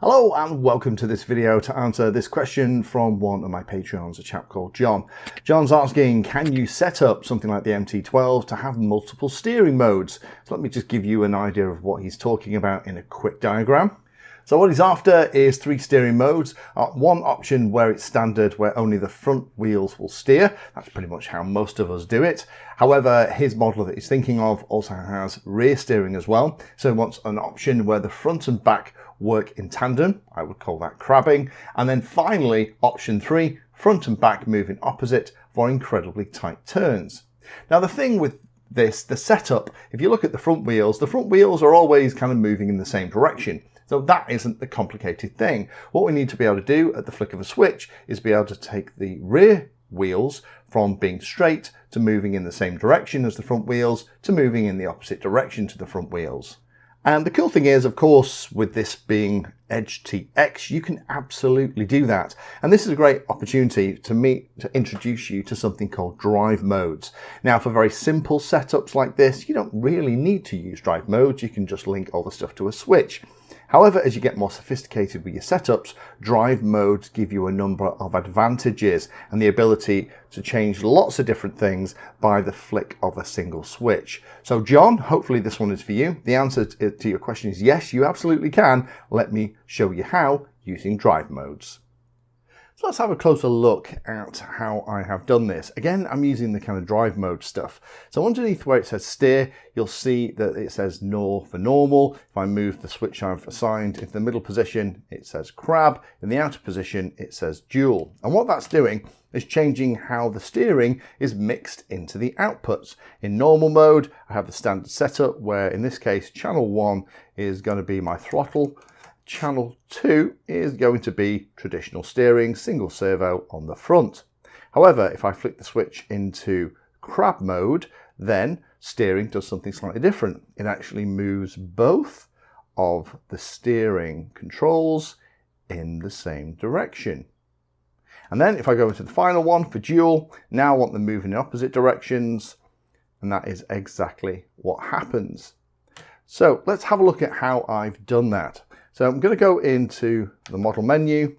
Hello and welcome to this video to answer this question from one of my Patreons, a chap called John. John's asking, can you set up something like the MT12 to have multiple steering modes? So let me just give you an idea of what he's talking about in a quick diagram. So what he's after is 3 steering modes. One option where it's standard, where only the front wheels will steer. That's pretty much how most of us do it. However, his model that he's thinking of also has rear steering as well. So he wants an option where the front and back work in tandem. I would call that crabbing. And then finally, option 3, front and back move in opposite for incredibly tight turns. Now the thing with this, the setup, if you look at the front wheels are always kind of moving in the same direction. So that isn't the complicated thing. What we need to be able to do at the flick of a switch is be able to take the rear wheels from being straight to moving in the same direction as the front wheels to moving in the opposite direction to the front wheels. And the cool thing is, of course, with this being EdgeTX, you can absolutely do that. And this is a great opportunity to introduce you to something called drive modes. Now, for very simple setups like this, you don't really need to use drive modes. You can just link all the stuff to a switch. However, as you get more sophisticated with your setups, drive modes give you a number of advantages and the ability to change lots of different things by the flick of a single switch. So John, hopefully this one is for you. The answer to your question is yes, you absolutely can. Let me show you how using drive modes. So let's have a closer look at how I have done this. Again, I'm using the kind of drive mode stuff. So underneath where it says steer, you'll see that it says NOR for normal. If I move the switch I've assigned into the middle position, it says crab. In the outer position, it says dual. And what that's doing is changing how the steering is mixed into the outputs. In normal mode, I have the standard setup where in this case, channel 1 is going to be my throttle. Channel 2 is going to be traditional steering, single servo on the front. However, if I flick the switch into crab mode, then steering does something slightly different. It actually moves both of the steering controls in the same direction. And then if I go into the final one for dual, now I want them moving in opposite directions, and that is exactly what happens. So let's have a look at how I've done that. So I'm going to go into the model menu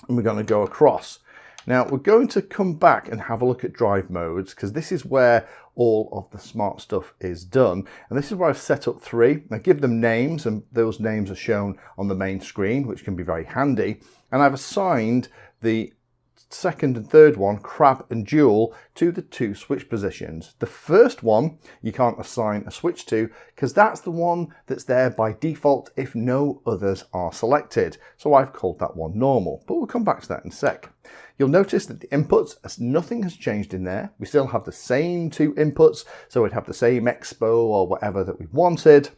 and we're going to go across. Now we're going to come back and have a look at drive modes because this is where all of the smart stuff is done. And this is where I've set up 3. I give them names and those names are shown on the main screen, which can be very handy. And I've assigned the second and third one, crab and dual, to the 2 switch positions. The first one you can't assign a switch to because that's the one that's there by default if no others are selected. So I've called that one normal, but we'll come back to that in a sec. You'll notice that the inputs, as nothing has changed in there. We still have the same 2 inputs, so we'd have the same expo or whatever that we wanted.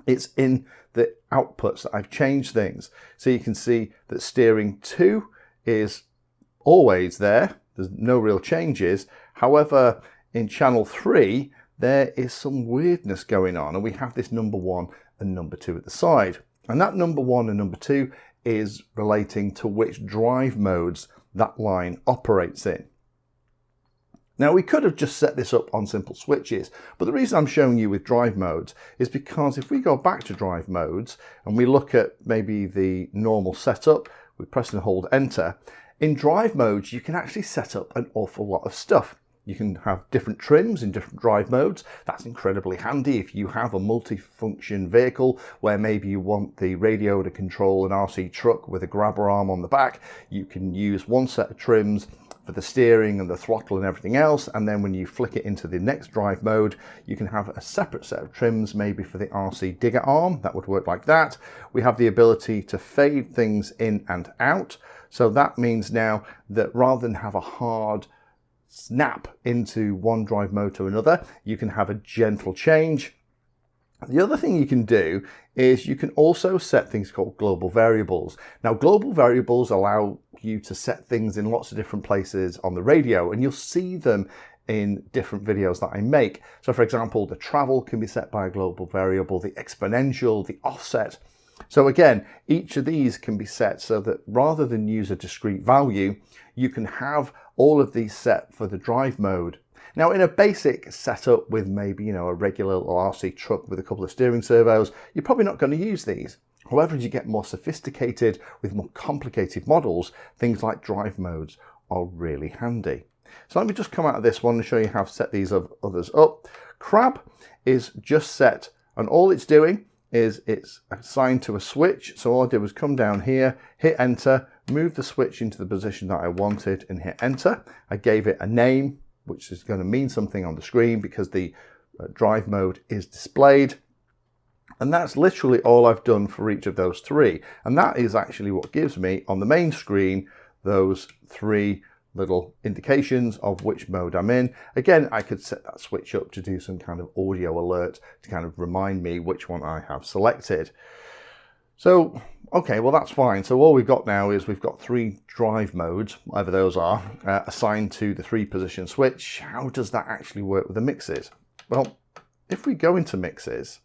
It's in the outputs that I've changed things. So you can see that steering 2 is always there. There's no real changes. However, in channel 3, there is some weirdness going on and we have this number 1 and number 2 at the side. And that number 1 and number 2 is relating to which drive modes that line operates in. Now we could have just set this up on simple switches, but the reason I'm showing you with drive modes is because if we go back to drive modes and we look at maybe the normal setup, we press and hold enter. In drive modes, you can actually set up an awful lot of stuff. You can have different trims in different drive modes. That's incredibly handy if you have a multi-function vehicle where maybe you want the radio to control an RC truck with a grabber arm on the back. You can use one set of trims for the steering and the throttle and everything else, and then when you flick it into the next drive mode, you can have a separate set of trims maybe for the RC digger arm. That would work like that. We have the ability to fade things in and out. So that means now that rather than have a hard snap into one drive mode to another, you can have a gentle change. The other thing you can do is you can also set things called global variables. Now, global variables allow you to set things in lots of different places on the radio, and you'll see them in different videos that I make. So for example, the travel can be set by a global variable, the exponential, the offset. So again, each of these can be set so that rather than use a discrete value, you can have all of these set for the drive mode. Now in a basic setup with maybe, a regular little RC truck with a couple of steering servos, you're probably not going to use these. However, as you get more sophisticated with more complicated models, things like drive modes are really handy. So let me just come out of this one and show you how to set these others up. Crab is just set, and all it's doing is it's assigned to a switch. So all I did was come down here, hit enter, move the switch into the position that I wanted and hit enter. I gave it a name, which is going to mean something on the screen because the drive mode is displayed. And that's literally all I've done for each of those three. And that is actually what gives me on the main screen those three little indications of which mode I'm in. Again, I could set that switch up to do some kind of audio alert to kind of remind me which one I have selected. So, okay, well that's fine. So all we've got now is we've got three drive modes, whatever those are, assigned to the 3-position switch. How does that actually work with the mixes? Well, if we go into mixes,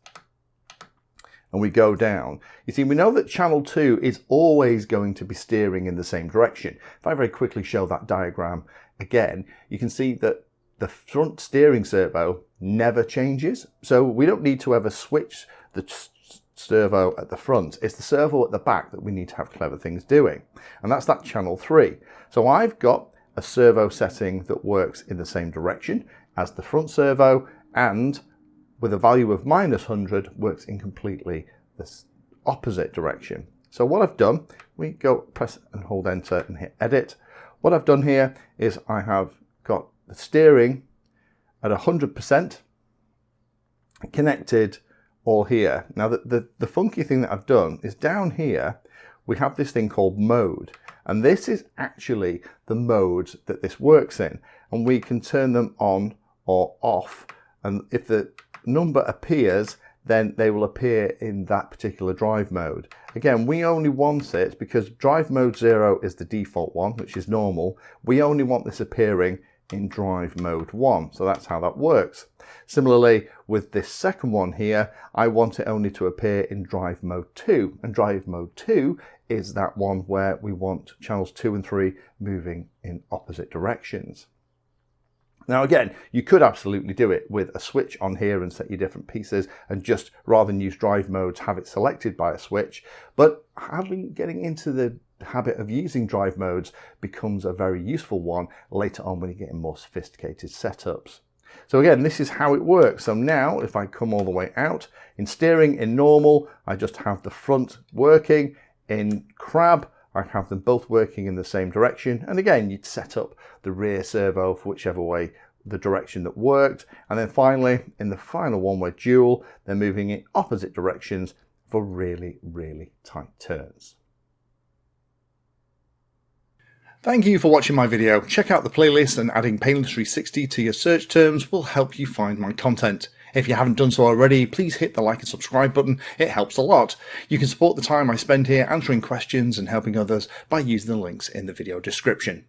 and we go down, you see, we know that channel 2 is always going to be steering in the same direction. If I very quickly show that diagram again, you can see that the front steering servo never changes. So we don't need to ever switch the servo at the front. It's the servo at the back that we need to have clever things doing. And that's that channel 3. So I've got a servo setting that works in the same direction as the front servo, and with a value of -100 works in completely the opposite direction. So what I've done, we go press and hold enter and hit edit. What I've done here is I have got the steering at 100% connected all here. Now the funky thing that I've done is down here we have this thing called mode, and this is actually the modes that this works in, and we can turn them on or off, and if the number appears, then they will appear in that particular drive mode. Again, we only want it because drive mode 0 is the default one, which is normal. We only want this appearing in drive mode 1, so that's how that works. Similarly, with this second one here, I want it only to appear in drive mode 2, and drive mode 2 is that one where we want channels 2 and 3 moving in opposite directions. Now again, you could absolutely do it with a switch on here and set your different pieces and just, rather than use drive modes, have it selected by a switch. But getting into the habit of using drive modes becomes a very useful one later on when you get in more sophisticated setups. So again, this is how it works. So now if I come all the way out, in steering in normal, I just have the front working. In crab, I have them both working in the same direction. And again, you'd set up the rear servo for whichever way the direction that worked. And then finally, in the final one where dual, they're moving in opposite directions for really, really tight turns. Thank you for watching my video. Check out the playlist, and adding Pedantry 360 to your search terms will help you find my content. If you haven't done so already, please hit the like and subscribe button. It helps a lot. You can support the time I spend here answering questions and helping others by using the links in the video description.